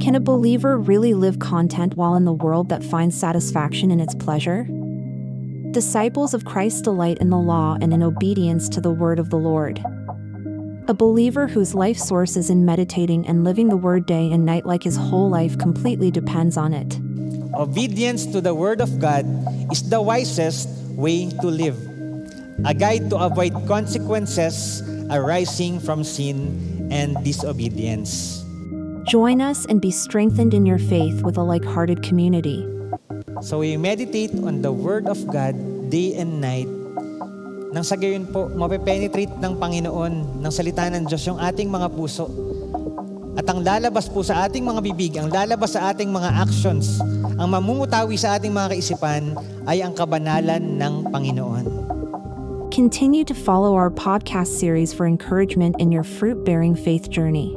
Can a believer really live content while in the world that finds satisfaction in its pleasure? Disciples of Christ delight in the law and in obedience to the word of the Lord. A believer whose life source is in meditating and living the word day and night like his whole life completely depends on it. Obedience to the word of God is the wisest way to live, a guide to avoid consequences arising from sin and disobedience. Join us and be strengthened in your faith with a like-hearted community. So we meditate on the Word of God day and night. Nang sa gayon po, mape-penetrate ng Panginoon, ng salita ng Diyos yung ating mga puso. At ang lalabas po sa ating mga bibig, ang lalabas sa ating mga actions, ang mamumutawi sa ating mga kaisipan ay ang kabanalan ng Panginoon. Continue to follow our podcast series for encouragement in your fruit-bearing faith journey.